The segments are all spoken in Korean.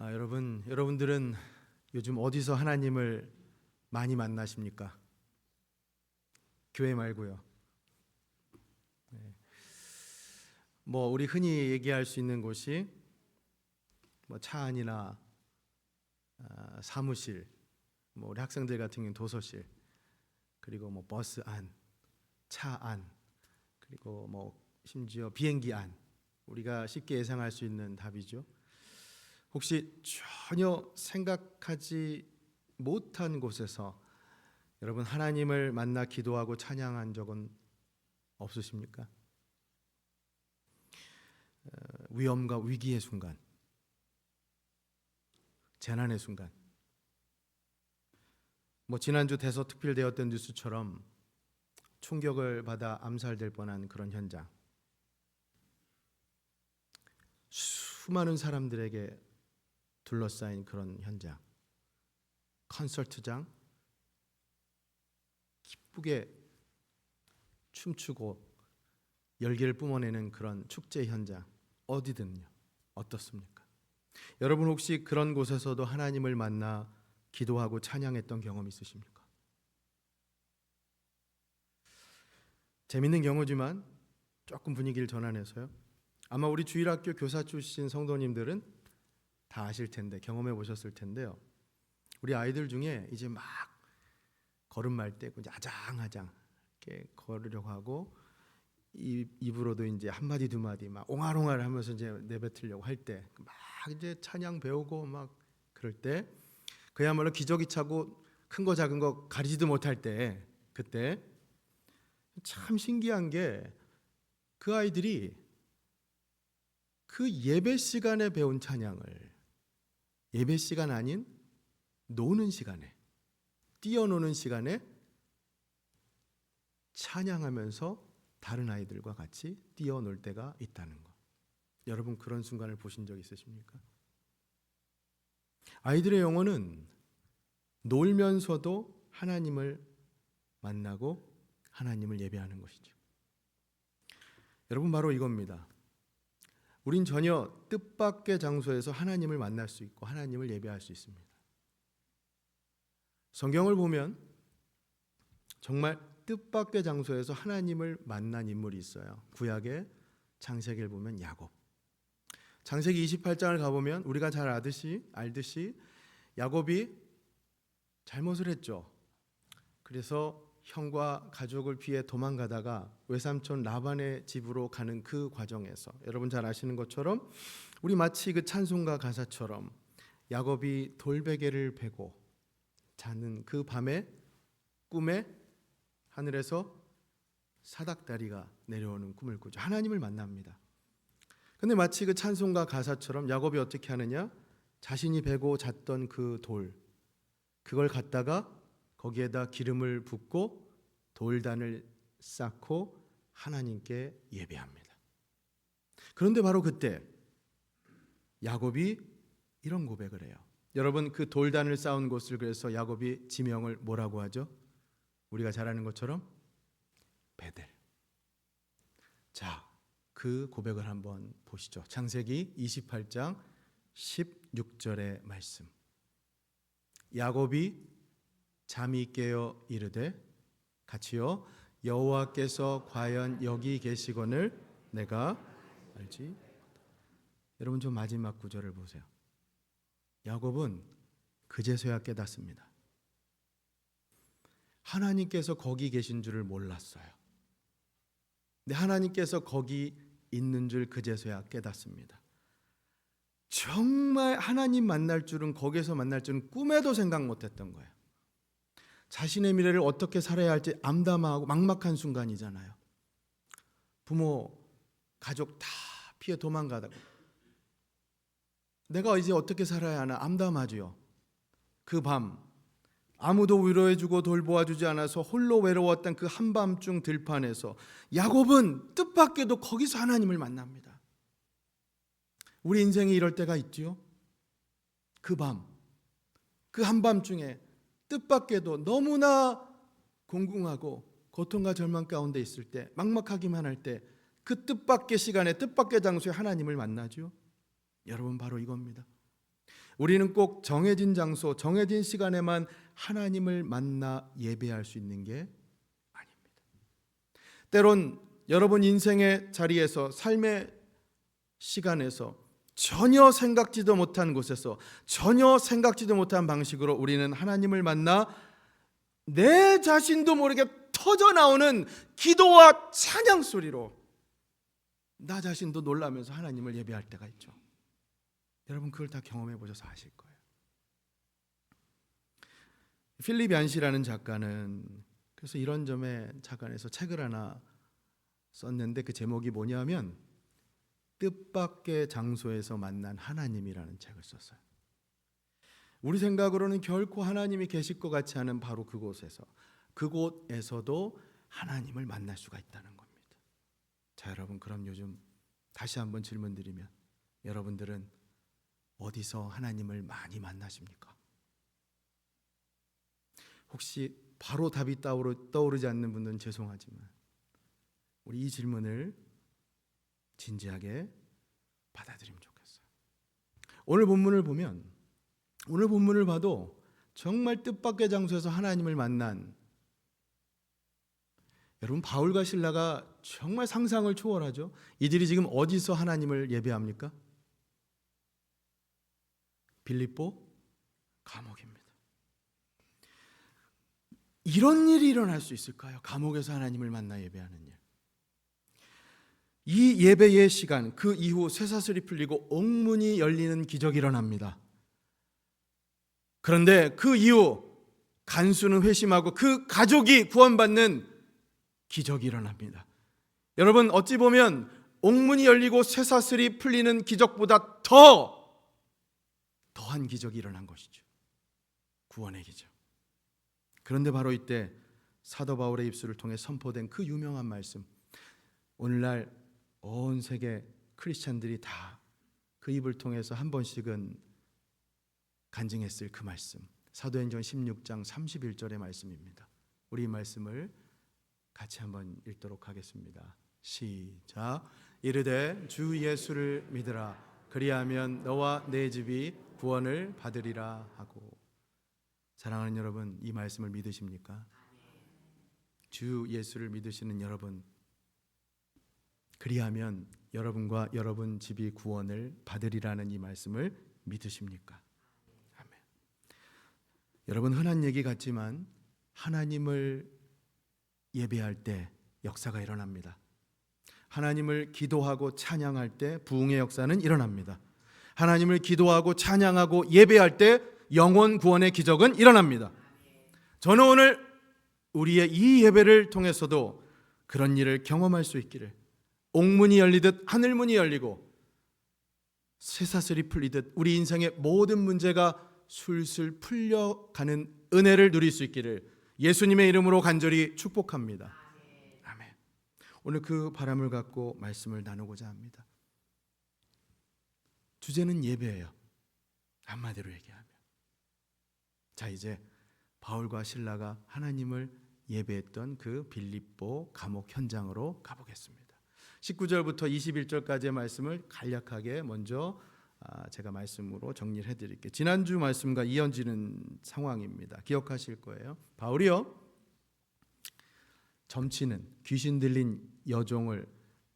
여러분들은 요즘 어디서 하나님을 많이 만나십니까? 교회 말고요. 우리 흔히 얘기할 수 있는 곳이 차 안이나 사무실, 우리 학생들 같은 경우는 도서실, 그리고 버스 안, 차 안, 그리고 심지어 비행기 안, 우리가 쉽게 예상할 수 있는 답이죠. 혹시 전혀 생각하지 못한 곳에서 여러분 하나님을 만나 기도하고 찬양한 적은 없으십니까? 위험과 위기의 순간, 재난의 순간, 지난주 대서특필되었던 뉴스처럼 총격을 받아 암살될 뻔한 그런 현장, 수많은 사람들에게 둘러싸인 그런 현장, 콘서트장, 기쁘게 춤추고 열기를 뿜어내는 그런 축제 현장, 어디든요. 어떻습니까? 여러분 혹시 그런 곳에서도 하나님을 만나 기도하고 찬양했던 경험 있으십니까? 재밌는 경우지만 조금 분위기를 전환해서요. 아마 우리 주일학교 교사 출신 성도님들은 다 아실 텐데, 경험해 보셨을 텐데요. 우리 아이들 중에 이제 막 걸음말 때 이제 아장아장 이렇게 걸으려고 하고 입으로도 이제 한 마디 두 마디 막 옹알옹알 하면서 이제 내뱉으려고 할 때 막 이제 찬양 배우고 막 그럴 때 그야말로 기저귀 차고 큰 거 작은 거 가리지도 못할 때, 그때 참 신기한 게 그 아이들이 그 예배 시간에 배운 찬양을 예배 시간 아닌 노는 시간에, 뛰어노는 시간에 찬양하면서 다른 아이들과 같이 뛰어놀 때가 있다는 것. 여러분 그런 순간을 보신 적 있으십니까? 아이들의 영혼은 놀면서도 하나님을 만나고 하나님을 예배하는 것이죠. 여러분 바로 이겁니다. 우린 전혀 뜻밖의 장소에서 하나님을 만날 수 있고 하나님을 예배할 수 있습니다. 성경을 보면 정말 뜻밖의 장소에서 하나님을 만난 인물이 있어요. 구약의 창세기를 보면 야곱. 창세기 28장을 가보면 우리가 잘 알듯이 야곱이 잘못을 했죠. 그래서 형과 가족을 피해 도망가다가 외삼촌 라반의 집으로 가는 그 과정에서 여러분 잘 아시는 것처럼 우리 마치 그 찬송가 가사처럼 야곱이 돌베개를 베고 자는 그 밤에 꿈에 하늘에서 사닥다리가 내려오는 꿈을 꾸죠. 하나님을 만납니다. 근데 마치 그 찬송가 가사처럼 야곱이 어떻게 하느냐? 자신이 베고 잤던 그 돌, 그걸 갖다가 거기에다 기름을 붓고 돌단을 쌓고 하나님께 예배합니다. 그런데 바로 그때 야곱이 이런 고백을 해요. 여러분 그 돌단을 쌓은 곳을 그래서 야곱이 지명을 뭐라고 하죠? 우리가 잘 아는 것처럼 베델. 자, 그 고백을 한번 보시죠. 창세기 28장 16절의 말씀. 야곱이 잠이 깨어 이르되 같이요 여호와께서 과연 여기 계시거늘 내가 알지. 여러분 좀 마지막 구절을 보세요. 야곱은 그제서야 깨닫습니다. 하나님께서 거기 계신 줄을 몰랐어요. 근데 하나님께서 거기 있는 줄 그제서야 깨닫습니다. 정말 하나님 만날 줄은, 거기에서 만날 줄은 꿈에도 생각 못했던 거예요. 자신의 미래를 어떻게 살아야 할지 암담하고 막막한 순간이잖아요. 부모, 가족 다 피해 도망가다가 내가 이제 어떻게 살아야 하나 암담하지요. 그 밤 아무도 위로해주고 돌보아주지 않아서 홀로 외로웠던 그 한밤중 들판에서 야곱은 뜻밖에도 거기서 하나님을 만납니다. 우리 인생이 이럴 때가 있지요. 그 밤, 그 한밤중에 뜻밖에도 너무나 공공하고 고통과 절망 가운데 있을 때, 막막하기만 할 때 그 뜻밖의 시간에 뜻밖의 장소에 하나님을 만나죠. 여러분 바로 이겁니다. 우리는 꼭 정해진 장소, 정해진 시간에만 하나님을 만나 예배할 수 있는 게 아닙니다. 때론 여러분 인생의 자리에서, 삶의 시간에서 전혀 생각지도 못한 곳에서, 전혀 생각지도 못한 방식으로 우리는 하나님을 만나 내 자신도 모르게 터져나오는 기도와 찬양 소리로 나 자신도 놀라면서 하나님을 예배할 때가 있죠. 여러분 그걸 다 경험해 보셔서 아실 거예요. 필립 얀시라는 작가는 그래서 이런 점에 착안해서 책을 하나 썼는데 그 제목이 뭐냐면 뜻밖의 장소에서 만난 하나님이라는 책을 썼어요. 우리 생각으로는 결코 하나님이 계실 것 같지 않은 바로 그곳에서도 하나님을 만날 수가 있다는 겁니다. 자, 여러분 그럼 요즘 다시 한번 질문 드리면 여러분들은 어디서 하나님을 많이 만나십니까? 혹시 바로 답이 떠오르지 않는 분들은 죄송하지만 우리 이 질문을 진지하게 받아들이면 좋겠어요. 오늘 본문을 봐도 정말 뜻밖의 장소에서 하나님을 만난 여러분 바울과 실라가 정말 상상을 초월하죠. 이들이 지금 어디서 하나님을 예배합니까? 빌립보 감옥입니다. 이런 일이 일어날 수 있을까요? 감옥에서 하나님을 만나 예배하는 일. 이 예배의 시간, 그 이후 쇠사슬이 풀리고 옥문이 열리는 기적이 일어납니다. 그런데 그 이후 간수는 회심하고 그 가족이 구원받는 기적이 일어납니다. 여러분 어찌 보면 옥문이 열리고 쇠사슬이 풀리는 기적보다 더한 기적이 일어난 것이죠. 구원의 기적. 그런데 바로 이때 사도 바울의 입술을 통해 선포된 그 유명한 말씀, 오늘날 온 세계 크리스찬들이 다 그 입을 통해서 한 번씩은 간증했을 그 말씀, 사도행전 16장 31절의 말씀입니다. 우리 이 말씀을 같이 한번 읽도록 하겠습니다. 시작. 이르되 주 예수를 믿으라. 그리하면 너와 내 집이 구원을 받으리라 하고. 사랑하는 여러분, 이 말씀을 믿으십니까? 주 예수를 믿으시는 여러분, 그리하면 여러분과 여러분 집이 구원을 받으리라는 이 말씀을 믿으십니까? 아멘. 여러분 흔한 얘기 같지만 하나님을 예배할 때 역사가 일어납니다. 하나님을 기도하고 찬양할 때 부흥의 역사는 일어납니다. 하나님을 기도하고 찬양하고 예배할 때 영혼 구원의 기적은 일어납니다. 저는 오늘 우리의 이 예배를 통해서도 그런 일을 경험할 수 있기를, 옥문이 열리듯 하늘문이 열리고 쇠사슬이 풀리듯 우리 인생의 모든 문제가 술술 풀려가는 은혜를 누릴 수 있기를 예수님의 이름으로 간절히 축복합니다. 아멘. 오늘 그 바람을 갖고 말씀을 나누고자 합니다. 주제는 예배예요. 한마디로 얘기하면. 자, 이제 바울과 실라가 하나님을 예배했던 그 빌립보 감옥 현장으로 가보겠습니다. 19절부터 21절까지의 말씀을 간략하게 먼저 제가 말씀으로 정리를 해드릴게요. 지난주 말씀과 이어지는 상황입니다. 기억하실 거예요. 바울이요, 점치는 귀신 들린 여종을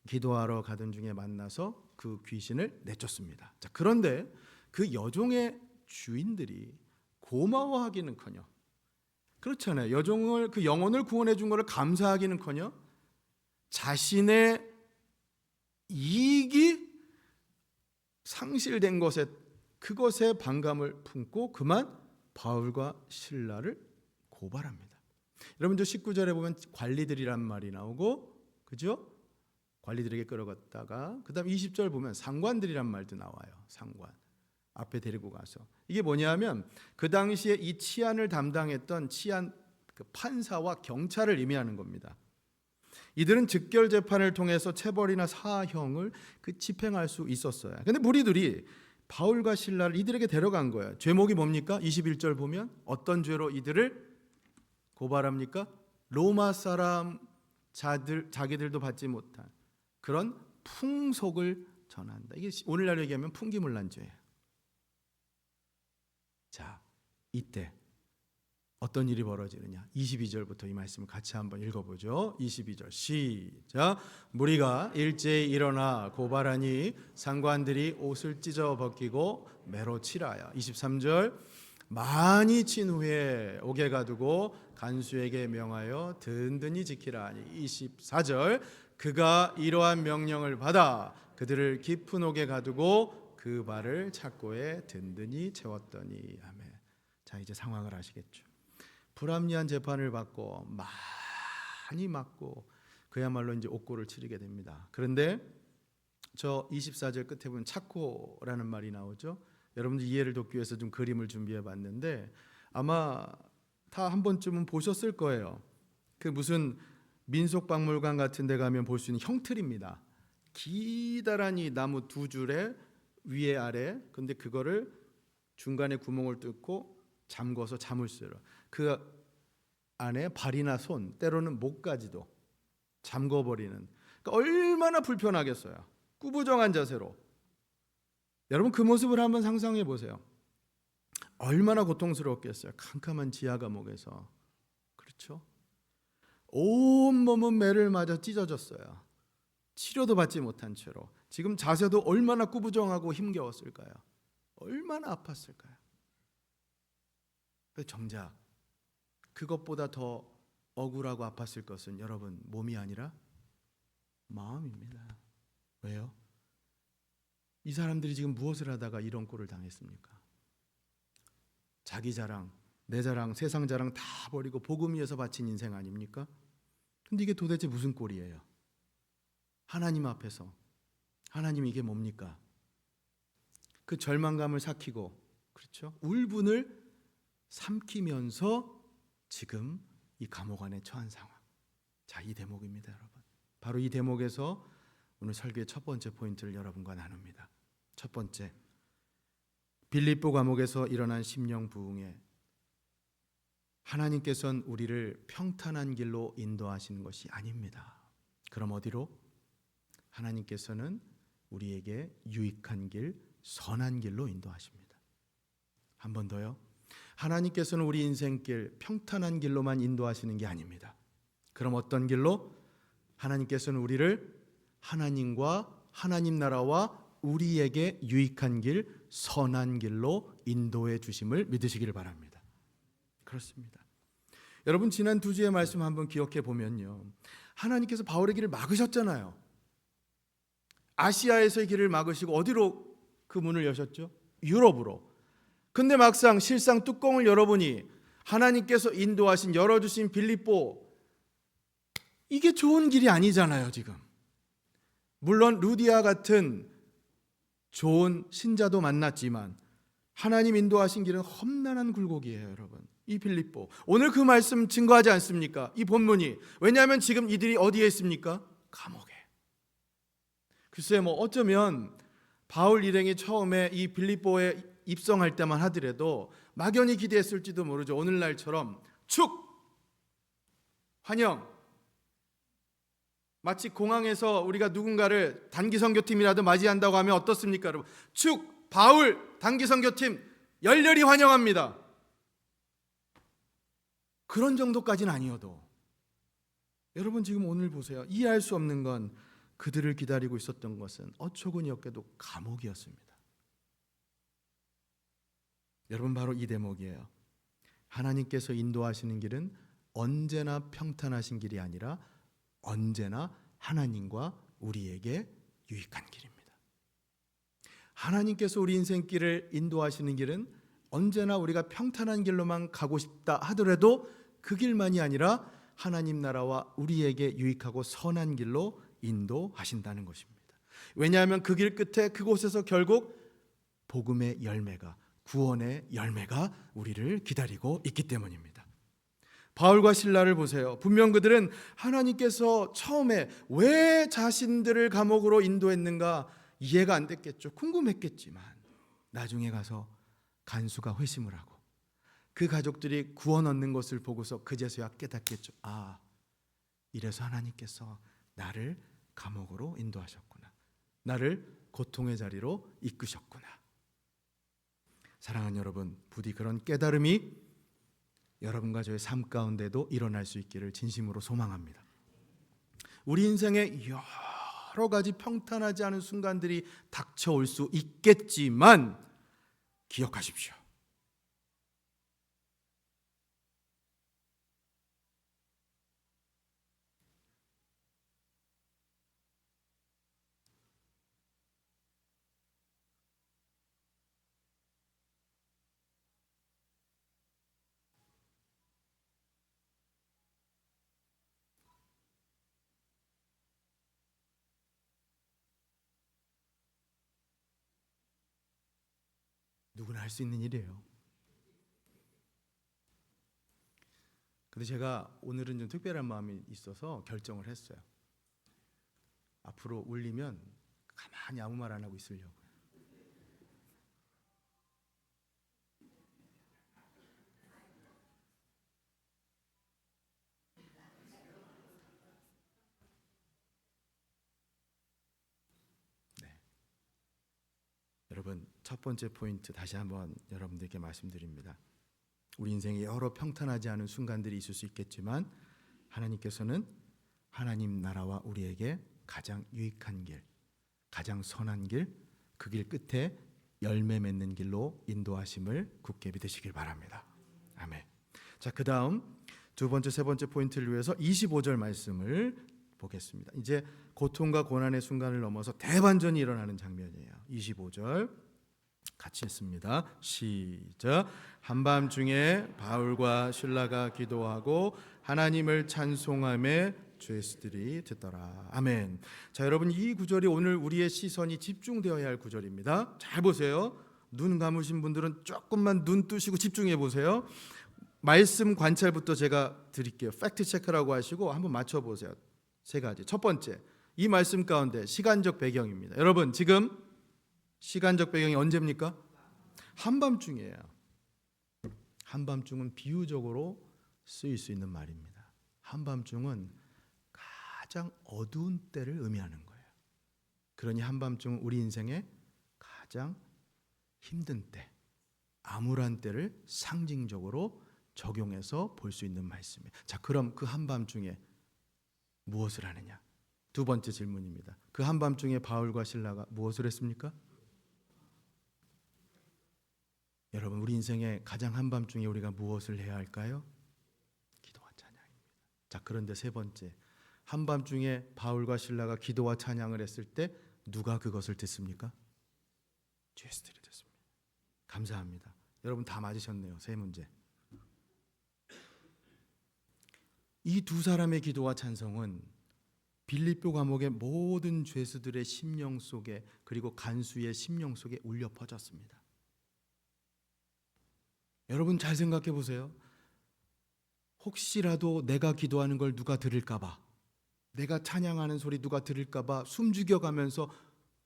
기도하러 가던 중에 만나서 그 귀신을 내쫓습니다. 자, 그런데 그 여종의 주인들이 고마워하기는커녕, 그렇잖아요. 여종을, 그 영혼을 구원해 준 것을 감사하기는커녕 자신의 이익이 상실된 것에, 그것에 반감을 품고 그만 바울과 실라를 고발합니다. 여러분 저 19절에 보면 관리들이란 말이 나오고, 그죠? 관리들에게 끌어갔다가 그다음 20절 보면 상관들이란 말도 나와요. 상관 앞에 데리고 가서, 이게 뭐냐면 그 당시에 이 치안을 담당했던 치안 그 판사와 경찰을 의미하는 겁니다. 이들은 즉결 재판을 통해서 체벌이나 사형을 집행할 수 있었어요. 그런데 무리들이 바울과 실라를 이들에게 데려간 거예요. 죄목이 뭡니까? 21절 보면 어떤 죄로 이들을 고발합니까? 로마 사람 자기들도 받지 못한 그런 풍속을 전한다. 이게 오늘날 얘기하면 풍기물난죄예요. 자, 이때 어떤 일이 벌어지느냐? 22절부터 이 말씀을 같이 한번 읽어보죠. 22절 시작. 무리가 일제히 일어나 고발하니 상관들이 옷을 찢어 벗기고 매로 치라하여. 23절 많이 친 후에 옥에 가두고 간수에게 명하여 든든히 지키라 하니. 24절 그가 이러한 명령을 받아 그들을 깊은 옥에 가두고 그 발을 착고에 든든히 채웠더니. 아멘. 자, 이제 상황을 아시겠죠? 불합리한 재판을 받고 많이 맞고 그야말로 이제 옥고를 치르게 됩니다. 그런데 저 24절 끝에 보면 착고라는 말이 나오죠. 여러분들 이해를 돕기 위해서 좀 그림을 준비해 봤는데 아마 다 한 번쯤은 보셨을 거예요. 그 무슨 민속박물관 같은 데 가면 볼 수 있는 형틀입니다. 기다란히 나무 두 줄에 위에 아래, 근데 그거를 중간에 구멍을 뚫고 잠궈서 잠을 쓰러, 그 안에 발이나 손, 때로는 목까지도 잠궈버리는, 그러니까 얼마나 불편하겠어요. 꾸부정한 자세로. 여러분 그 모습을 한번 상상해 보세요. 얼마나 고통스럽겠어요. 캄캄한 지하 감옥에서. 그렇죠? 온몸은 매를 맞아 찢어졌어요. 치료도 받지 못한 채로. 지금 자세도 얼마나 꾸부정하고 힘겨웠을까요? 얼마나 아팠을까요? 정작 그것보다 더 억울하고 아팠을 것은 여러분 몸이 아니라 마음입니다. 왜요? 이 사람들이 지금 무엇을 하다가 이런 꼴을 당했습니까? 자기 자랑, 내 자랑, 세상 자랑 다 버리고 복음 위해서 바친 인생 아닙니까? 근데 이게 도대체 무슨 꼴이에요? 하나님 앞에서. 하나님 이게 뭡니까? 그 절망감을 삭히고, 그렇죠? 울분을 삼키면서 지금 이 감옥 안에 처한 상황. 자, 이 대목입니다, 여러분. 바로 이 대목에서 오늘 설교의 첫 번째 포인트를 여러분과 나눕니다. 첫 번째, 빌립보 감옥에서 일어난 심령 부흥에 하나님께서는 우리를 평탄한 길로 인도하시는 것이 아닙니다. 그럼 어디로? 하나님께서는 우리에게 유익한 길, 선한 길로 인도하십니다. 한 번 더요. 하나님께서는 우리 인생길, 평탄한 길로만 인도하시는 게 아닙니다. 그럼 어떤 길로? 하나님께서는 우리를 하나님과 하나님 나라와 우리에게 유익한 길, 선한 길로 인도해 주심을 믿으시기를 바랍니다. 그렇습니다. 여러분 지난 두 주의 말씀 한번 기억해 보면요. 하나님께서 바울의 길을 막으셨잖아요. 아시아에서의 길을 막으시고 어디로 그 문을 여셨죠? 유럽으로. 근데 막상 실상 뚜껑을 열어보니 하나님께서 인도하신, 열어주신 빌립보, 이게 좋은 길이 아니잖아요 지금. 물론 루디아 같은 좋은 신자도 만났지만 하나님 인도하신 길은 험난한 굴곡이에요 여러분. 이 빌립보, 오늘 그 말씀 증거하지 않습니까? 이 본문이. 왜냐하면 지금 이들이 어디에 있습니까? 감옥에. 글쎄 뭐 어쩌면 바울 일행이 처음에 이 빌립보에 입성할 때만 하더라도 막연히 기대했을지도 모르죠. 오늘날처럼 축! 환영! 마치 공항에서 우리가 누군가를 단기 선교팀이라도 맞이한다고 하면 어떻습니까 여러분? 축! 바울 단기 선교팀 열렬히 환영합니다. 그런 정도까지는 아니어도 여러분 지금 오늘 보세요. 이해할 수 없는 건 그들을 기다리고 있었던 것은 어처구니 없게도 감옥이었습니다. 여러분 바로 이 대목이에요. 하나님께서 인도하시는 길은 언제나 평탄하신 길이 아니라 언제나 하나님과 우리에게 유익한 길입니다. 하나님께서 우리 인생길을 인도하시는 길은 언제나 우리가 평탄한 길로만 가고 싶다 하더라도 그 길만이 아니라 하나님 나라와 우리에게 유익하고 선한 길로 인도하신다는 것입니다. 왜냐하면 그 길 끝에 그곳에서 결국 복음의 열매가, 구원의 열매가 우리를 기다리고 있기 때문입니다. 바울과 실라를 보세요. 분명 그들은 하나님께서 처음에 왜 자신들을 감옥으로 인도했는가 이해가 안 됐겠죠. 궁금했겠지만 나중에 가서 간수가 회심을 하고 그 가족들이 구원 얻는 것을 보고서 그제서야 깨닫겠죠. 아, 이래서 하나님께서 나를 감옥으로 인도하셨구나. 나를 고통의 자리로 이끄셨구나. 사랑하는 여러분, 부디 그런 깨달음이 여러분과 저의 삶 가운데도 일어날 수 있기를 진심으로 소망합니다. 우리 인생에 여러 가지 평탄하지 않은 순간들이 닥쳐올 수 있겠지만 기억하십시오. 누구나 할 수 있는 일이에요. 근데 제가 오늘은 좀 특별한 마음이 있어서 결정을 했어요. 앞으로 울리면 가만히 아무 말 안 하고 있으려고요. 네. 여러분, 첫 번째 포인트 다시 한번 여러분들께 말씀드립니다. 우리 인생에 여러 평탄하지 않은 순간들이 있을 수 있겠지만 하나님께서는 하나님 나라와 우리에게 가장 유익한 길, 가장 선한 길, 그 길 끝에 열매 맺는 길로 인도하심을 굳게 믿으시길 바랍니다. 아멘. 자, 그 다음 두 번째, 세 번째 포인트를 위해서 25절 말씀을 보겠습니다. 이제 고통과 고난의 순간을 넘어서 대반전이 일어나는 장면이에요. 25절 같이 했습니다. 시작. 한밤중에 바울과 실라가 기도하고 하나님을 찬송하며 죄수들이 듣더라. 아멘. 자, 여러분, 이 구절이 오늘 우리의 시선이 집중되어야 할 구절입니다. 잘 보세요. 눈 감으신 분들은 조금만 눈 뜨시고 집중해 보세요. 말씀 관찰부터 제가 드릴게요. 팩트 체크라고 하시고 한번 맞춰 보세요. 세 가지. 첫 번째, 이 말씀 가운데 시간적 배경입니다. 여러분, 지금 시간적 배경이 언제입니까? 한밤중이에요. 한밤중은 비유적으로 쓰일 수 있는 말입니다. 한밤중은 가장 어두운 때를 의미하는 거예요. 그러니 한밤중은 우리 인생의 가장 힘든 때, 암울한 때를 상징적으로 적용해서 볼 수 있는 말씀이에요. 자, 그럼 그 한밤중에 무엇을 하느냐? 두 번째 질문입니다. 그 한밤중에 바울과 실라가 무엇을 했습니까? 여러분, 우리 인생의 가장 한밤중에 우리가 무엇을 해야 할까요? 기도와 찬양입니다. 자, 그런데 세 번째, 한밤중에 바울과 실라가 기도와 찬양을 했을 때 누가 그것을 듣습니까? 죄수들이 듣습니다. 감사합니다. 여러분 다 맞으셨네요. 세 문제. 이 두 사람의 기도와 찬송은 빌립보 감옥의 모든 죄수들의 심령 속에, 그리고 간수의 심령 속에 울려 퍼졌습니다. 여러분 잘 생각해 보세요. 혹시라도 내가 기도하는 걸 누가 들을까 봐, 내가 찬양하는 소리 누가 들을까 봐 숨죽여가면서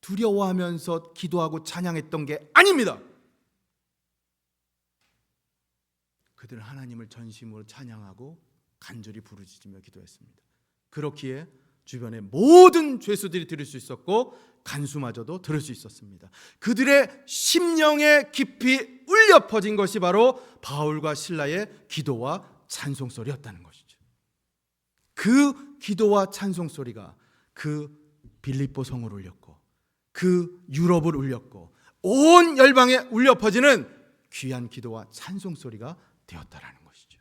두려워하면서 기도하고 찬양했던 게 아닙니다. 그들은 하나님을 전심으로 찬양하고 간절히 부르짖으며 기도했습니다. 그렇기에 주변의 모든 죄수들이 들을 수 있었고 간수마저도 들을 수 있었습니다. 그들의 심령에 깊이 울려 퍼진 것이 바로 바울과 실라의 기도와 찬송소리였다는 것이죠. 그 기도와 찬송소리가 그 빌립보 성을 울렸고 그 유럽을 울렸고 온 열방에 울려 퍼지는 귀한 기도와 찬송소리가 되었다라는 것이죠.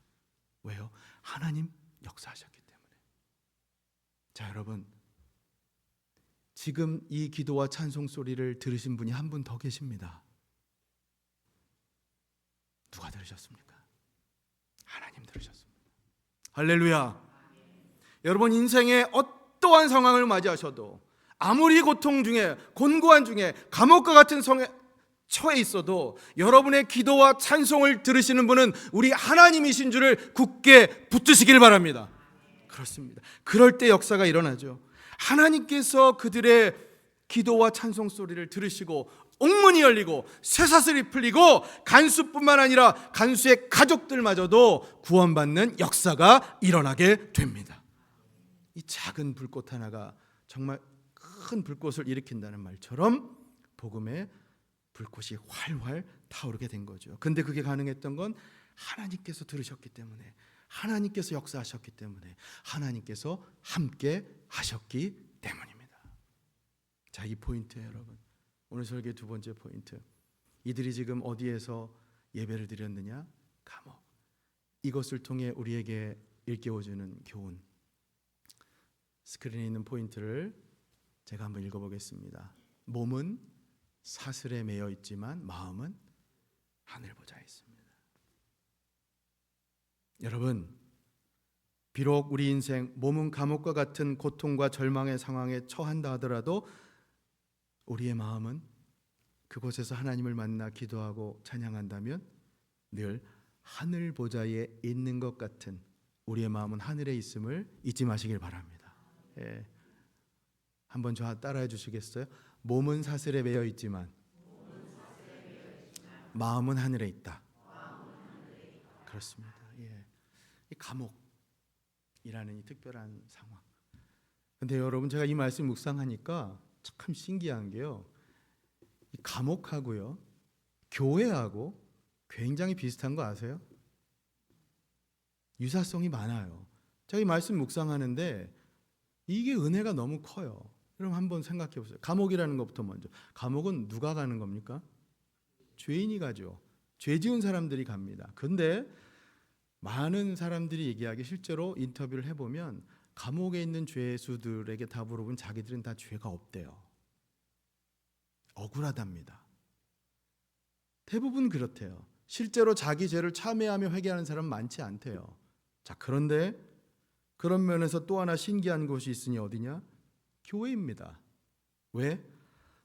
왜요? 하나님 역사하셨기 때문에. 자, 여러분, 지금 이 기도와 찬송 소리를 들으신 분이 한 분 더 계십니다. 누가 들으셨습니까? 하나님 들으셨습니다. 할렐루야. 여러분, 인생의 어떠한 상황을 맞이하셔도, 아무리 고통 중에, 곤고한 중에, 감옥과 같은 성에 처해 있어도 여러분의 기도와 찬송을 들으시는 분은 우리 하나님이신 줄을 굳게 붙드시길 바랍니다. 그렇습니다. 그럴 때 역사가 일어나죠. 하나님께서 그들의 기도와 찬송 소리를 들으시고 옥문이 열리고 쇠사슬이 풀리고 간수뿐만 아니라 간수의 가족들마저도 구원받는 역사가 일어나게 됩니다. 이 작은 불꽃 하나가 정말 큰 불꽃을 일으킨다는 말처럼 복음의 불꽃이 활활 타오르게 된 거죠. 근데 그게 가능했던 건 하나님께서 들으셨기 때문에, 하나님께서 역사하셨기 때문에, 하나님께서 함께 하셨기 때문입니다. 자, 이 포인트예요, 여러분. 오늘 설교의 두 번째 포인트. 이들이 지금 어디에서 예배를 드렸느냐? 감옥. 이것을 통해 우리에게 일깨워주는 교훈. 스크린에 있는 포인트를 제가 한번 읽어보겠습니다. 몸은 사슬에 매여 있지만 마음은 하늘 보좌에 있습니다. 여러분, 비록 우리 인생 몸은 감옥과 같은 고통과 절망의 상황에 처한다 하더라도 우리의 마음은 그곳에서 하나님을 만나 기도하고 찬양한다면 늘 하늘 보좌에 있는 것 같은 우리의 마음은 하늘에 있음을 잊지 마시길 바랍니다. 예. 한번 저 따라해 주시겠어요? 몸은 사슬에 매여 있지만 마음은 하늘에 있다. 그렇습니다. 예. 이 감옥이라는 이 특별한 상황. 근데 여러분, 제가 이 말씀 묵상하니까 참 신기한 게요, 이 감옥하고요 교회하고 굉장히 비슷한 거 아세요? 유사성이 많아요. 제가 이 말씀 묵상하는데 이게 은혜가 너무 커요. 여러분 한번 생각해 보세요. 감옥이라는 것부터 먼저. 감옥은 누가 가는 겁니까? 죄인이 가죠. 죄 지은 사람들이 갑니다. 근데 많은 사람들이 얘기하기, 실제로 인터뷰를 해보면 감옥에 있는 죄수들에게 다 물어보면 자기들은 다 죄가 없대요. 억울하답니다. 대부분 그렇대요. 실제로 자기 죄를 참회하며 회개하는 사람은 많지 않대요. 자, 그런데 그런 면에서 또 하나 신기한 곳이 있으니 어디냐? 교회입니다. 왜?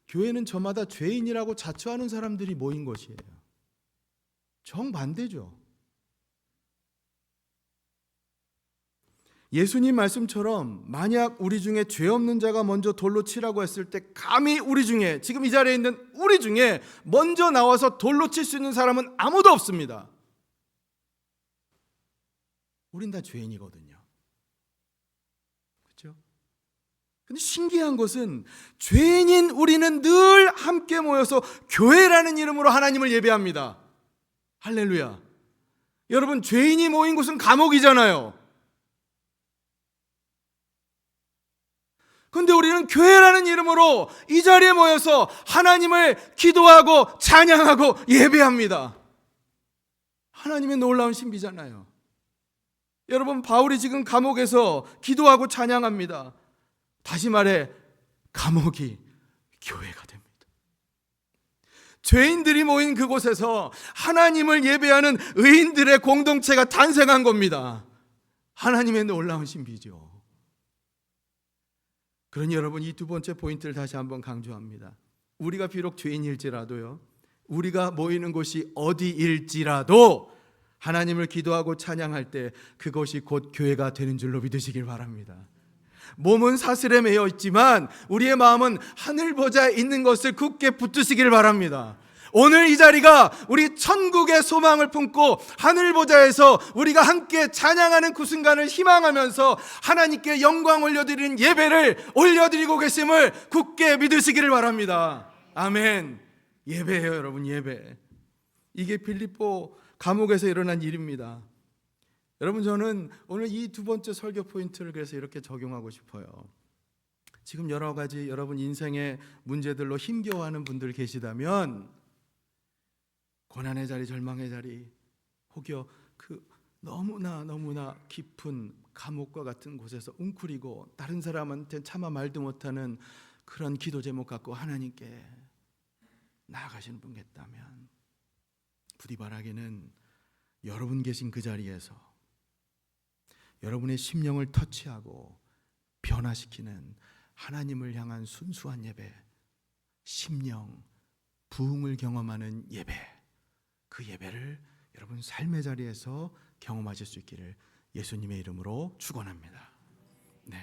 교회는 저마다 죄인이라고 자처하는 사람들이 모인 곳이에요. 정반대죠. 예수님 말씀처럼 만약 우리 중에 죄 없는 자가 먼저 돌로 치라고 했을 때 감히 우리 중에, 지금 이 자리에 있는 우리 중에 먼저 나와서 돌로 칠 수 있는 사람은 아무도 없습니다. 우린 다 죄인이거든요. 그렇죠? 근데 신기한 것은 죄인인 우리는 늘 함께 모여서 교회라는 이름으로 하나님을 예배합니다. 할렐루야. 여러분, 죄인이 모인 곳은 감옥이잖아요. 근데 우리는 교회라는 이름으로 이 자리에 모여서 하나님을 기도하고 찬양하고 예배합니다. 하나님의 놀라운 신비잖아요. 여러분, 바울이 지금 감옥에서 기도하고 찬양합니다. 다시 말해, 감옥이 교회가 됩니다. 죄인들이 모인 그곳에서 하나님을 예배하는 의인들의 공동체가 탄생한 겁니다. 하나님의 놀라운 신비죠. 그러니 여러분, 이 두 번째 포인트를 다시 한번 강조합니다. 우리가 비록 죄인일지라도요, 우리가 모이는 곳이 어디일지라도 하나님을 기도하고 찬양할 때 그것이 곧 교회가 되는 줄로 믿으시길 바랍니다. 몸은 사슬에 매여 있지만 우리의 마음은 하늘 보좌에 있는 것을 굳게 붙드시길 바랍니다. 오늘 이 자리가 우리 천국의 소망을 품고 하늘 보좌에서 우리가 함께 찬양하는 그 순간을 희망하면서 하나님께 영광 올려드리는 예배를 올려드리고 계심을 굳게 믿으시기를 바랍니다. 아멘. 예배예요, 여러분. 예배. 이게 빌립보 감옥에서 일어난 일입니다. 여러분, 저는 오늘 이 두 번째 설교 포인트를 그래서 이렇게 적용하고 싶어요. 지금 여러 가지 여러분 인생의 문제들로 힘겨워하는 분들 계시다면, 고난의 자리, 절망의 자리, 혹여 그 너무나 깊은 감옥과 같은 곳에서 웅크리고 다른 사람한테 차마 말도 못하는 그런 기도 제목 갖고 하나님께 나아가시는 분 계시다면, 부디 바라기는 여러분 계신 그 자리에서 여러분의 심령을 터치하고 변화시키는 하나님을 향한 순수한 예배, 심령 부흥을 경험하는 예배, 그 예배를 여러분 삶의 자리에서 경험하실 수 있기를 예수님의 이름으로 축원합니다. 네,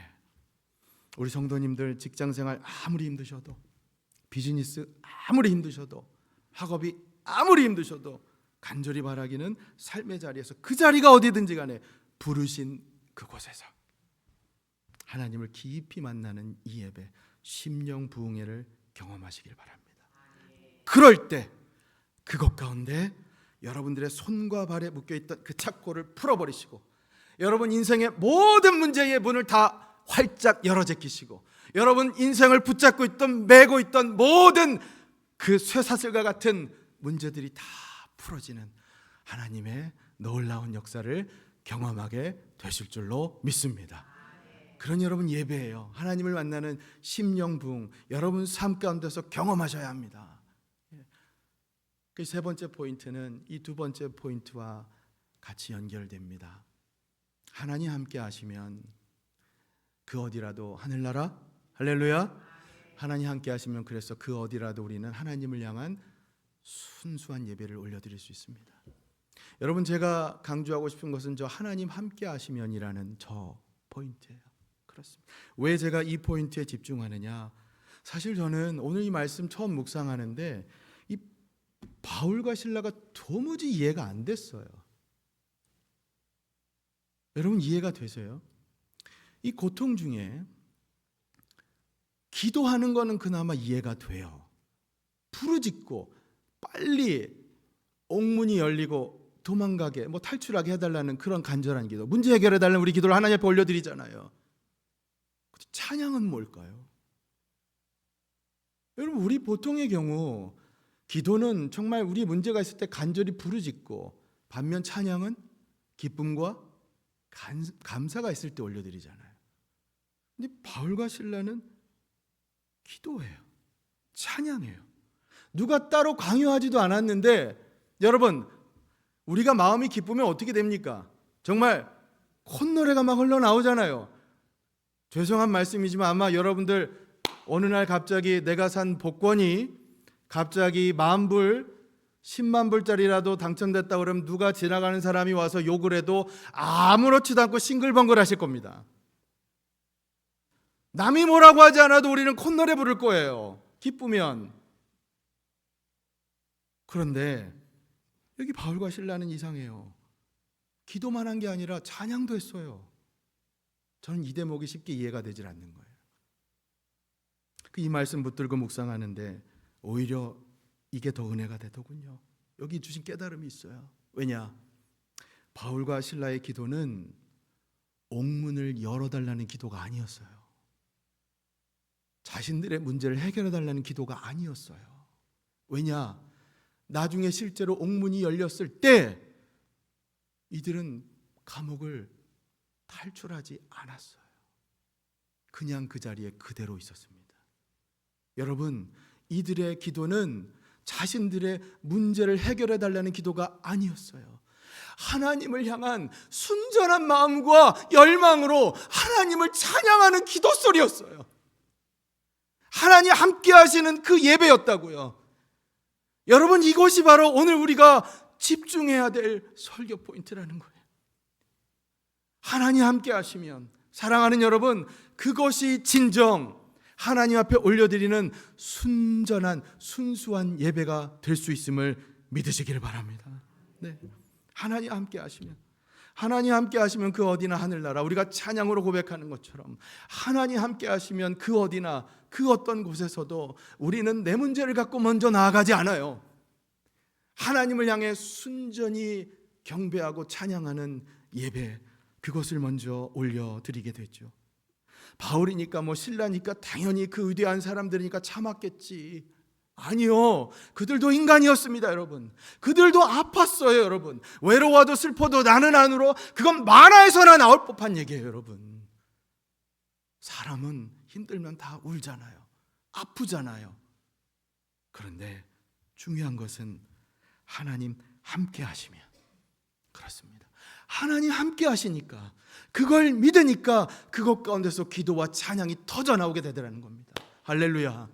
우리 성도님들 직장생활 아무리 힘드셔도, 비즈니스 아무리 힘드셔도, 학업이 아무리 힘드셔도 간절히 바라기는 삶의 자리에서, 그 자리가 어디든지 간에 부르신 그곳에서 하나님을 깊이 만나는 이 예배, 심령 부흥회를 경험하시길 바랍니다. 그럴 때 그것 가운데 여러분들의 손과 발에 묶여있던 그 착고를 풀어버리시고 여러분 인생의 모든 문제의 문을 다 활짝 열어 제끼시고 여러분 인생을 붙잡고 있던 메고 있던 모든 그 쇠사슬과 같은 문제들이 다 풀어지는 하나님의 놀라운 역사를 경험하게 되실 줄로 믿습니다. 그런 여러분 예배예요. 하나님을 만나는 심령부흥 여러분 삶 가운데서 경험하셔야 합니다. 그 세 번째 포인트는 이 두 번째 포인트와 같이 연결됩니다. 하나님 함께 하시면 그 어디라도 하늘나라 할렐루야 하나님 함께 하시면 그래서 그 어디라도 우리는 하나님을 향한 순수한 예배를 올려드릴 수 있습니다. 여러분 제가 강조하고 싶은 것은 저 하나님 함께 하시면이라는 저 포인트예요. 그렇습니다. 왜 제가 이 포인트에 집중하느냐, 사실 저는 오늘 이 말씀 처음 묵상하는데 이 바울과 실라가 도무지 이해가 안 됐어요. 여러분 이해가 되세요? 이 고통 중에 기도하는 거는 그나마 이해가 돼요. 부르짖고 빨리 옥문이 열리고 도망가게 탈출하게 해달라는 그런 간절한 기도, 문제 해결해달라는 우리 기도를 하나님 앞에 올려드리잖아요. 찬양은 뭘까요? 여러분 우리 보통의 경우 기도는 정말 우리 문제가 있을 때 간절히 부르짖고, 반면 찬양은 기쁨과 감사가 있을 때 올려드리잖아요. 근데 바울과 실라는 기도해요. 찬양해요. 누가 따로 강요하지도 않았는데 여러분 우리가 마음이 기쁘면 어떻게 됩니까? 정말 콧노래가 막 흘러나오잖아요. 죄송한 말씀이지만 아마 여러분들 어느 날 갑자기 내가 산 복권이 갑자기 10,000불 10만 불짜리라도 당첨됐다 그러면 누가 지나가는 사람이 와서 욕을 해도 아무렇지도 않고 싱글벙글 하실 겁니다. 남이 뭐라고 하지 않아도 우리는 콧노래 부를 거예요. 기쁘면. 그런데 여기 바울과 실라는 이상해요. 기도만 한 게 아니라 찬양도 했어요. 저는 이 대목이 쉽게 이해가 되질 않는 거예요. 이 말씀 붙들고 묵상하는데 오히려 이게 더 은혜가 되더군요. 여기 주신 깨달음이 있어요. 왜냐? 바울과 실라의 기도는 옥문을 열어달라는 기도가 아니었어요. 자신들의 문제를 해결해달라는 기도가 아니었어요. 왜냐? 나중에 실제로 옥문이 열렸을 때 이들은 감옥을 탈출하지 않았어요. 그냥 그 자리에 그대로 있었습니다. 여러분, 이들의 기도는 자신들의 문제를 해결해달라는 기도가 아니었어요. 하나님을 향한 순전한 마음과 열망으로 하나님을 찬양하는 기도 소리였어요. 하나님 함께 하시는 그 예배였다고요. 여러분 이것이 바로 오늘 우리가 집중해야 될 설교 포인트라는 거예요. 하나님 함께 하시면, 사랑하는 여러분, 그것이 진정 하나님 앞에 올려드리는 순전한 순수한 예배가 될 수 있음을 믿으시기를 바랍니다. 네. 하나님 함께 하시면, 하나님 함께 하시면 그 어디나 하늘나라, 우리가 찬양으로 고백하는 것처럼 하나님 함께 하시면 그 어디나 그 어떤 곳에서도 우리는 내 문제를 갖고 먼저 나아가지 않아요. 하나님을 향해 순전히 경배하고 찬양하는 예배, 그것을 먼저 올려드리게 되죠. 바울이니까 신라니까 당연히 그 위대한 사람들이니까 참았겠지. 아니요, 그들도 인간이었습니다. 여러분, 그들도 아팠어요. 여러분, 외로워도 슬퍼도 나는 안으로, 그건 만화에서나 나올 법한 얘기예요. 여러분, 사람은 힘들면 다 울잖아요. 아프잖아요. 그런데 중요한 것은 하나님 함께 하시면, 그렇습니다. 하나님 함께 하시니까, 그걸 믿으니까 그것 가운데서 기도와 찬양이 터져 나오게 되더라는 겁니다. 할렐루야.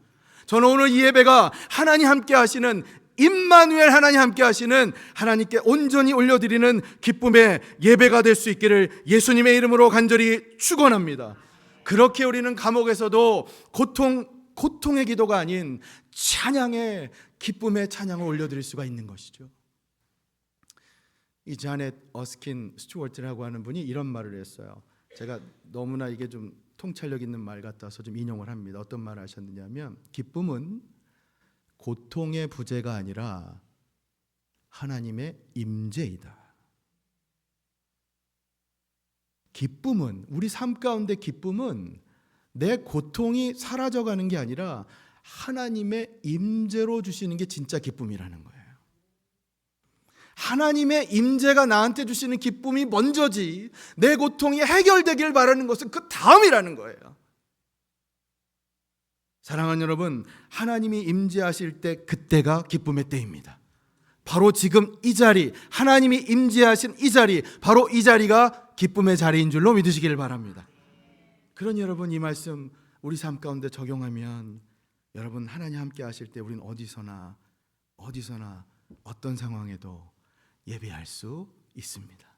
저는 오늘 이 예배가 하나님 함께 하시는, 임마누엘 하나님 함께 하시는, 하나님께 온전히 올려드리는 기쁨의 예배가 될 수 있기를 예수님의 이름으로 간절히 축원합니다. 그렇게 우리는 감옥에서도 고통의 기도가 아닌 찬양의, 기쁨의 찬양을 올려드릴 수가 있는 것이죠. 이 자넷 어스킨 스튜어트라고 하는 분이 이런 말을 했어요. 제가 너무나 이게 좀 통찰력 있는 말 같아서 좀 인용을 합니다. 어떤 말을 하셨느냐면, 기쁨은 고통의 부재가 아니라 하나님의 임재이다. 기쁨은, 우리 삶 가운데 기쁨은 내 고통이 사라져가는 게 아니라 하나님의 임재로 주시는 게 진짜 기쁨이라는 거예요. 하나님의 임재가 나한테 주시는 기쁨이 먼저지, 내 고통이 해결되길 바라는 것은 그 다음이라는 거예요. 사랑하는 여러분, 하나님이 임재하실 때 그때가 기쁨의 때입니다. 바로 지금 이 자리, 하나님이 임재하신 이 자리, 바로 이 자리가 기쁨의 자리인 줄로 믿으시기를 바랍니다. 그러니 여러분, 이 말씀 우리 삶 가운데 적용하면 여러분, 하나님 함께 하실 때 우리는 어디서나 어떤 상황에도 예배할 수 있습니다.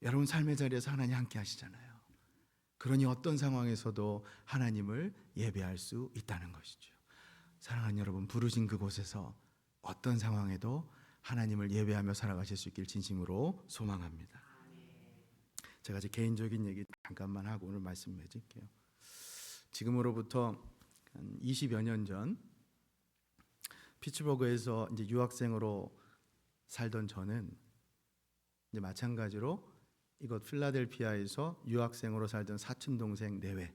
여러분 삶의 자리에서 하나님 함께 하시잖아요. 그러니 어떤 상황에서도 하나님을 예배할 수 있다는 것이죠. 사랑하는 여러분, 부르신 그곳에서 어떤 상황에도 하나님을 예배하며 살아가실 수 있길 진심으로 소망합니다. 제가 제 개인적인 얘기 잠깐만 하고 오늘 말씀 맺을게요. 지금으로부터 한 20여 년 전 피츠버그에서 이제 유학생으로 살던 저는 이제 마찬가지로 이곳 필라델피아에서 유학생으로 살던 사촌 동생 내외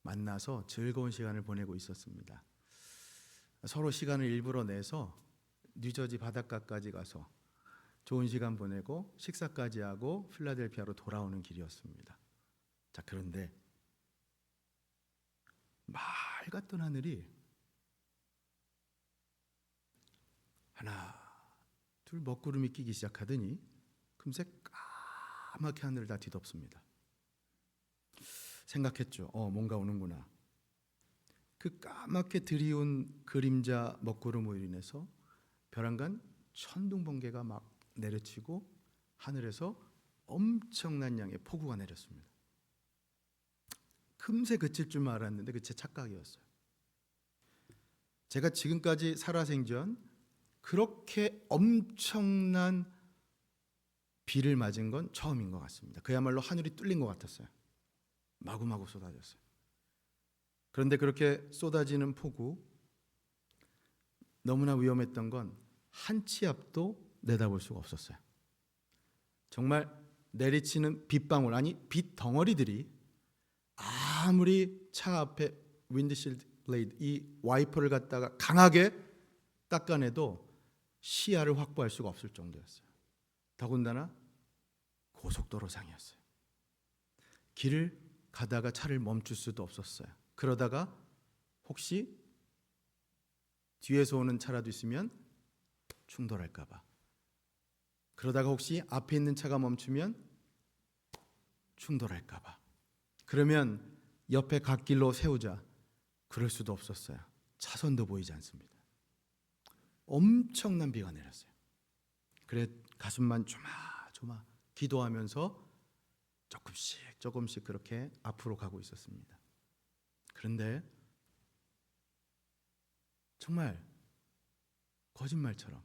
만나서 즐거운 시간을 보내고 있었습니다. 서로 시간을 일부러 내서 뉴저지 바닷가까지 가서 좋은 시간 보내고 식사까지 하고 필라델피아로 돌아오는 길이었습니다. 자, 그런데 맑았던 하늘이 하나 둘 먹구름이 끼기 시작하더니 금세 까맣게 하늘을 다 뒤덮습니다. 생각했죠. 뭔가 오는구나. 그 까맣게 드리운 그림자 먹구름으로 인해서 벼랑간 천둥 번개가 막 내려치고 하늘에서 엄청난 양의 폭우가 내렸습니다. 금세 그칠 줄 알았는데 그 제 착각이었어요. 제가 지금까지 살아생전 그렇게 엄청난 비를 맞은 건 처음인 것 같습니다. 그야말로 하늘이 뚫린 것 같았어요. 마구마구 쏟아졌어요. 그런데 그렇게 쏟아지는 폭우, 너무나 위험했던 건 한 치 앞도 내다볼 수가 없었어요. 정말 내리치는 빗방울, 아니 빗덩어리들이 아무리 차 앞에 윈드실드 블레이드, 이 와이퍼를 갖다가 강하게 닦아내도 시야를 확보할 수가 없을 정도였어요. 더군다나 고속도로상이었어요. 길을 가다가 차를 멈출 수도 없었어요. 그러다가 혹시 뒤에서 오는 차라도 있으면 충돌할까 봐, 그러다가 혹시 앞에 있는 차가 멈추면 충돌할까 봐, 그러면 옆에 갓길로 세우자, 그럴 수도 없었어요. 차선도 보이지 않습니다. 엄청난 비가 내렸어요. 그래 가슴만 조마조마 기도하면서 조금씩 그렇게 앞으로 가고 있었습니다. 그런데 정말 거짓말처럼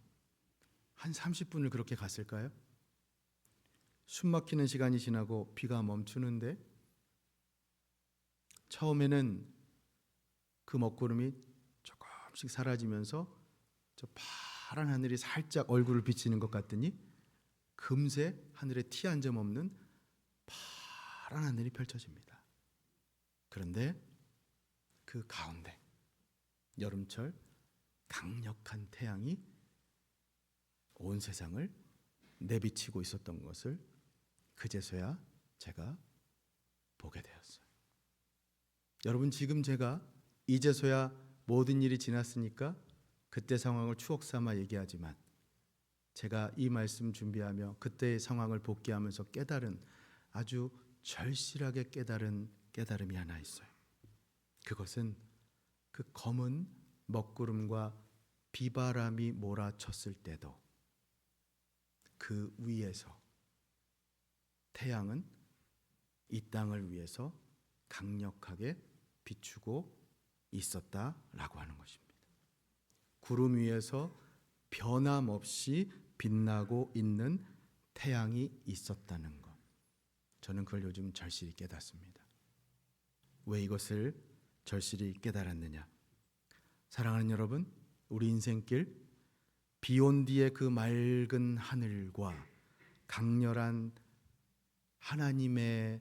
한 30분을 그렇게 갔을까요? 숨 막히는 시간이 지나고 비가 멈추는데 처음에는 그 먹구름이 조금씩 사라지면서 저 파란 하늘이 살짝 얼굴을 비치는 것 같더니 금세 하늘에 티 한 점 없는 파란 하늘이 펼쳐집니다. 그런데 그 가운데 여름철 강력한 태양이 온 세상을 내비치고 있었던 것을 그제서야 제가 보게 되었어요. 여러분, 지금 제가 이제서야 모든 일이 지났으니까 그때 상황을 추억 삼아 얘기하지만, 제가 이 말씀 준비하며 그때의 상황을 복귀하면서 깨달은, 아주 절실하게 깨달은 깨달음이 하나 있어요. 그것은 그 검은 먹구름과 비바람이 몰아쳤을 때도 그 위에서 태양은 이 땅을 위해서 강력하게 비추고 있었다라고 하는 것입니다. 구름 위에서 변함없이 빛나고 있는 태양이 있었다는 것, 저는 그걸 요즘 절실히 깨닫습니다. 왜 이것을 절실히 깨달았느냐? 사랑하는 여러분, 우리 인생길 비온 뒤에 그 맑은 하늘과 강렬한 하나님의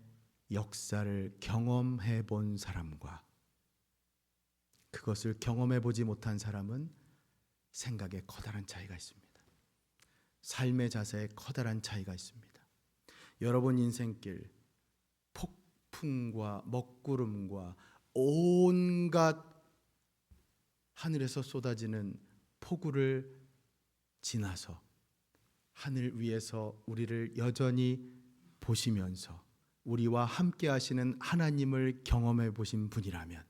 역사를 경험해 본 사람과 그것을 경험해 보지 못한 사람은 생각에 커다란 차이가 있습니다. 삶의 자세에 커다란 차이가 있습니다. 여러분 인생길 폭풍과 먹구름과 온갖 하늘에서 쏟아지는 폭우를 지나서 하늘 위에서 우리를 여전히 보시면서 우리와 함께 하시는 하나님을 경험해 보신 분이라면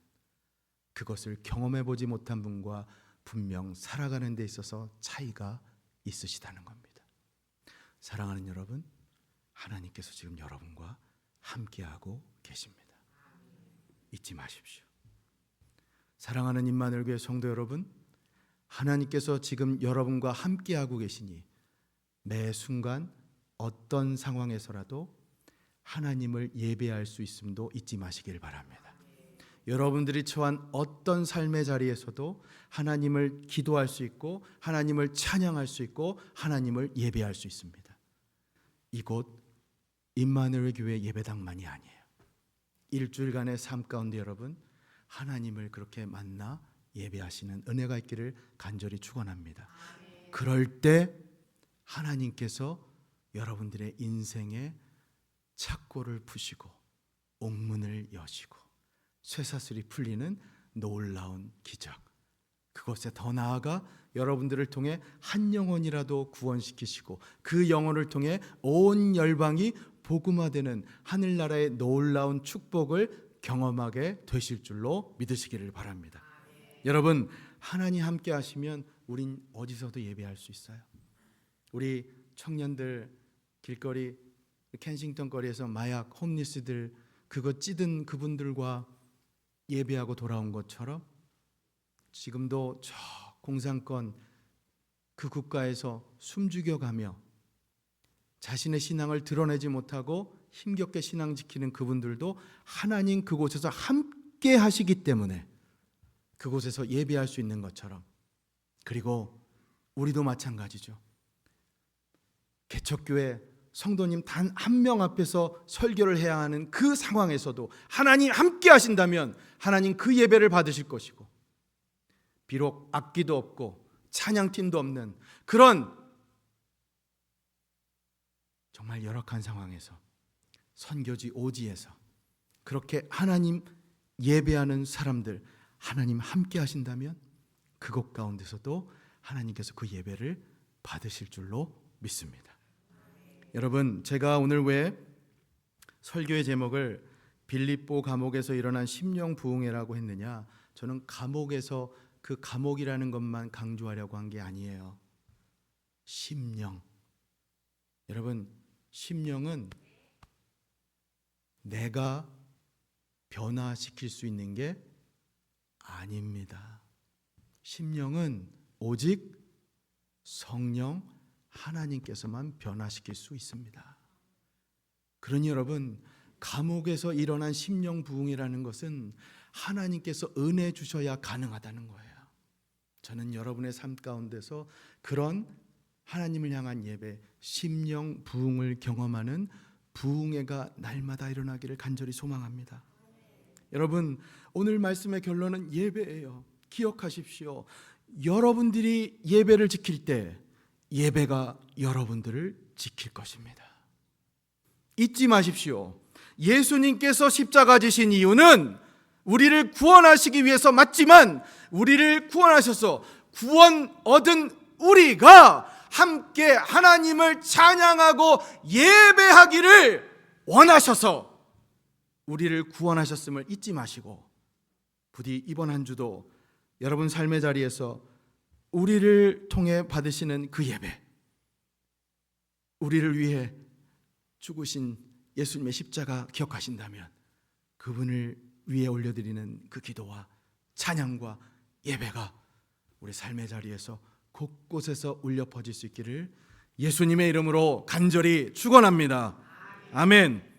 그것을 경험해 보지 못한 분과 분명 살아가는 데 있어서 차이가 있으시다는 겁니다. 사랑하는 여러분, 하나님께서 지금 여러분과 함께하고 계십니다. 잊지 마십시오. 사랑하는 임마누엘 교회 성도 여러분, 하나님께서 지금 여러분과 함께하고 계시니 매 순간 어떤 상황에서라도 하나님을 예배할 수 있음도 잊지 마시길 바랍니다. 여러분들이 처한 어떤 삶의 자리에서도 하나님을 기도할 수 있고 하나님을 찬양할 수 있고 하나님을 예배할 수 있습니다. 이곳 임마누엘 교회 예배당만이 아니에요. 일주일간의 삶 가운데 여러분 하나님을 그렇게 만나 예배하시는 은혜가 있기를 간절히 축원합니다. 그럴 때 하나님께서 여러분들의 인생의 착고를 푸시고 옥문을 여시고 쇠사슬이 풀리는 놀라운 기적, 그것에 더 나아가 여러분들을 통해 한 영혼이라도 구원시키시고 그 영혼을 통해 온 열방이 복음화되는 하늘나라의 놀라운 축복을 경험하게 되실 줄로 믿으시기를 바랍니다. 여러분, 하나님 함께 하시면 우린 어디서도 예배할 수 있어요. 우리 청년들 길거리 켄싱턴 거리에서 마약 홈리스들 그거 찌든 그분들과 예배하고 돌아온 것처럼 지금도 저 공산권 그 국가에서 숨죽여가며 자신의 신앙을 드러내지 못하고 힘겹게 신앙 지키는 그분들도 하나님 그곳에서 함께 하시기 때문에 그곳에서 예배할 수 있는 것처럼, 그리고 우리도 마찬가지죠. 개척교회 성도님 단 한 명 앞에서 설교를 해야 하는 그 상황에서도 하나님 함께 하신다면 하나님 그 예배를 받으실 것이고, 비록 악기도 없고 찬양팀도 없는 그런 정말 열악한 상황에서 선교지 오지에서 그렇게 하나님 예배하는 사람들 하나님 함께 하신다면 그곳 가운데서도 하나님께서 그 예배를 받으실 줄로 믿습니다. 여러분, 제가 오늘 왜 설교의 제목을 빌립보 감옥에서 일어난 심령 부흥회라고 했느냐? 저는 감옥에서 그 감옥이라는 것만 강조하려고 한 게 아니에요. 심령. 여러분, 심령은 내가 변화시킬 수 있는 게 아닙니다. 심령은 오직 성령 하나님께서만 변화시킬 수 있습니다. 그러니 여러분, 감옥에서 일어난 심령 부흥이라는 것은 하나님께서 은혜 주셔야 가능하다는 거예요. 저는 여러분의 삶 가운데서 그런 하나님을 향한 예배, 심령 부흥을 경험하는 부흥회가 날마다 일어나기를 간절히 소망합니다. 여러분, 오늘 말씀의 결론은 예배예요. 기억하십시오. 여러분들이 예배를 지킬 때 예배가 여러분들을 지킬 것입니다. 잊지 마십시오. 예수님께서 십자가 지신 이유는 우리를 구원하시기 위해서 맞지만 우리를 구원하셔서 구원 얻은 우리가 함께 하나님을 찬양하고 예배하기를 원하셔서 우리를 구원하셨음을 잊지 마시고, 부디 이번 한 주도 여러분 삶의 자리에서 우리를 통해 받으시는 그 예배, 우리를 위해 죽으신 예수님의 십자가 기억하신다면 그분을 위에 올려드리는 그 기도와 찬양과 예배가 우리 삶의 자리에서 곳곳에서 울려 퍼질 수 있기를 예수님의 이름으로 간절히 축원합니다. 아멘.